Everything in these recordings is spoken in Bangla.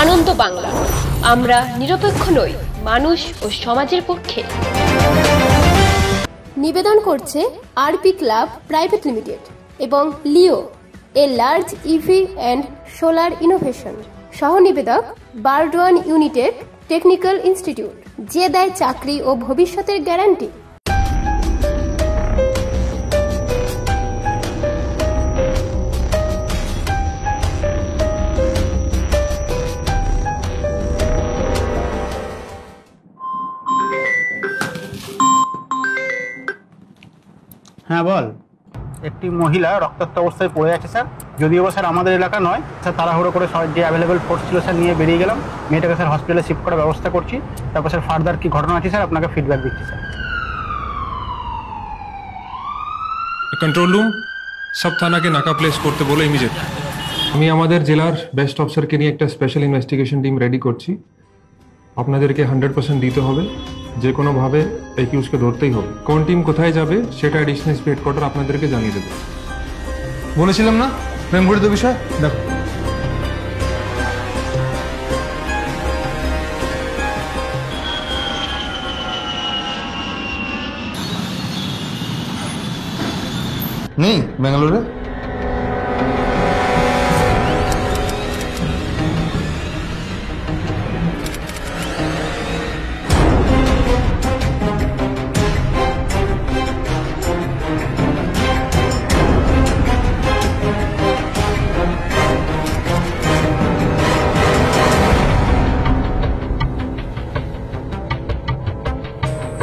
আনন্দ বাংলা, আমরা নিরপেক্ষ নই, মানুষ ও সমাজের পক্ষে। নিবেদন করছে আরপি ক্লাব প্রাইভেট লিমিটেড এবং Leo, a large EV and solar innovation. সহ নিবেদক বারডোয়ান ইউনিটেক টেকনিক্যাল ইনস্টিটিউট, যে দেয় চাকরি ও ভবিষ্যতের গ্যারান্টি। হ্যাঁ বল। একটি মহিলা রক্তাক্ত অবস্থায় পড়ে আছে স্যার। যদিও স্যার আমাদের এলাকা নয় স্যার, তাড়াহুড়ো করে যে অ্যাভেলেবেল ফোর্স ছিল স্যার নিয়ে বেরিয়ে গেলাম। মেয়েটাকে স্যার হসপিটালে শিফট করার ব্যবস্থা করছি। তারপর স্যার ফার্দার কি ঘটনা আছে স্যার আপনাকে ফিডব্যাক দিচ্ছি স্যার। कंट्रोल रूम सब थाना के नाका प्लेस করতে বলে ইমিডিয়েট। আমি আমাদের জেলার বেস্ট অফিসারকে নিয়ে একটা স্পেশাল ইনভেস্টিগেশন টিম রেডি করছি। আপনাদেরকে 100% দিতে হবে, যে কোনোভাবে একিউজকে ধরতেই হবে। কোন টিম কোথায় যাবে সেটা এডিশনাল এসপি হেডকোয়ার্টার আপনাদেরকে জানিয়ে দেবে। বলেছিলাম না প্রেমঘটিত বিষয়। দেখো নেই ব্যাঙ্গালোরে।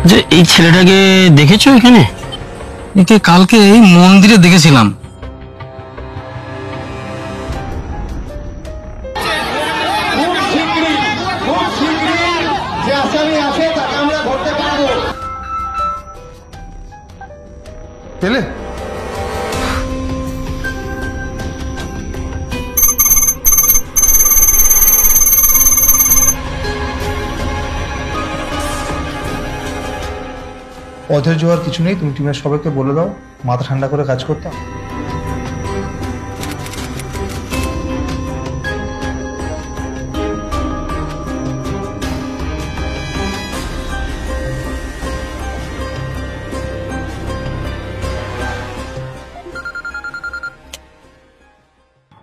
যে এই ছেলেটাকে দেখেছো এখানে? একে কালকে এই মন্দিরে দেখেছিলাম। পেলে? অধৈর্য হওয়ার কিছু নেই, তুমি টিমের সবাইকে বলে দাও মাথা ঠান্ডা করে কাজ করতে।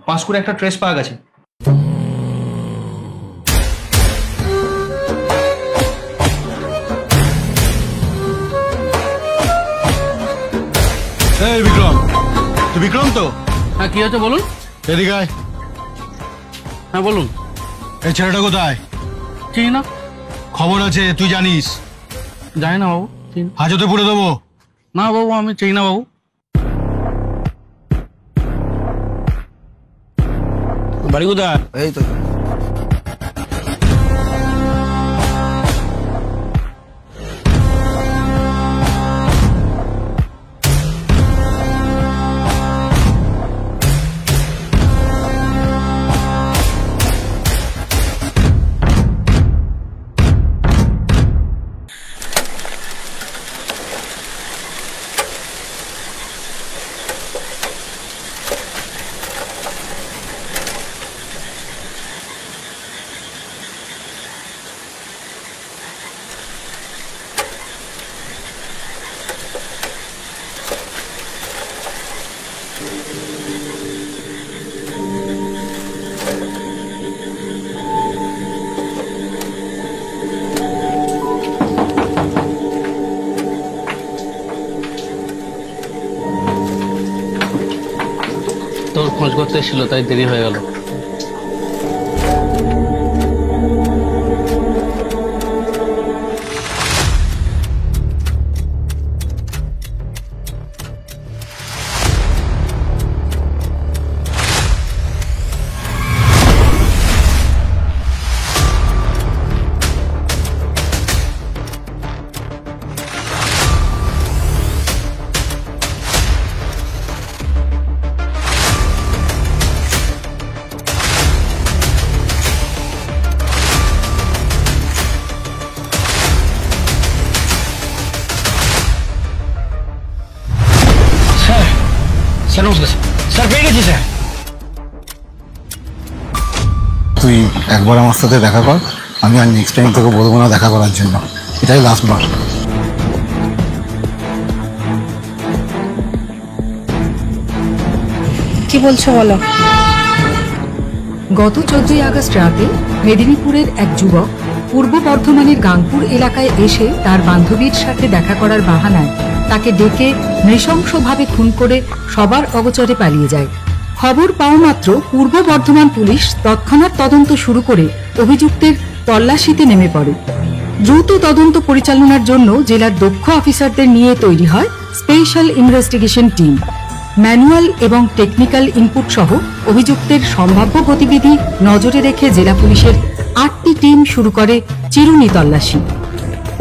পাঁশকুড়ে একটা ট্রেস পাওয়া গেছে। এই বিক্রম, তুই বিক্রম তো? হ্যাঁ, কি হয়েছে বলুন। এদিকে আয়। হ্যাঁ বলুন। এই ছেলেটা কোথায়? চিনি না। খবর আছে তুই জানিস? জানি না বাবু। হাজতে পুড়ে দেবো। না বাবু, আমি চিনি না বাবু। বাড়ি কোথায়? এই তো। তোর খোঁজ করতে এসেছিল, তাই দেরি হয়ে গেল। তুই একবার আমার সাথে দেখা কর, আমি আর নেক্সট টাইম তোকে বলবো না দেখা করার জন্য, এটাই লাস্ট বার। কি বলছো বলো। গত 14ই আগস্ট রাতে মেদিনীপুরের এক যুবক পূর্ব বর্ধমানের গাংপুর এলাকায় এসে তার বান্ধবীর সাথে দেখা করার বাহানায় তাকে ডেকে নৃশংসভাবে খুন করে সবার অগোচরে পালিয়ে যায়। খবর পাওয়া মাত্র পূর্ব বর্ধমান পুলিশ তৎক্ষণাৎ তদন্ত শুরু করে অভিযুক্তের তল্লাশিতে নেমে পড়ে। দ্রুত তদন্ত পরিচালনার জন্য জেলার দক্ষ অফিসারদের নিয়ে তৈরি হয় স্পেশাল ইনভেস্টিগেশন টিম। ম্যানুয়াল এবং টেকনিক্যাল ইনপুট সহ অভিযুক্তের সম্ভাব্য গতিবিধি নজরে রেখে জেলা পুলিশের 8টি টিম শুরু করে চিরুনি তল্লাশি।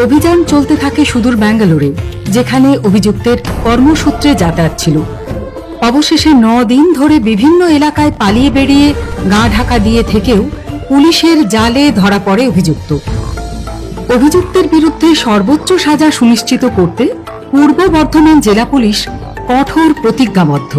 অভিযান চলতে থাকে সুদূর ব্যাঙ্গালোরে, যেখানে অভিযুক্তের কর্মসূত্রে যাতায়াত ছিল। অবশেষে 9 দিন ধরে বিভিন্ন এলাকায় পালিয়ে বেরিয়ে গা ঢাকা দিয়ে থেকেও পুলিশের জালে ধরা পড়ে অভিযুক্ত। অভিযুক্তের বিরুদ্ধে সর্বোচ্চ সাজা সুনিশ্চিত করতে পূর্ব বর্ধমান জেলা পুলিশ কঠোর প্রতিজ্ঞাবদ্ধ।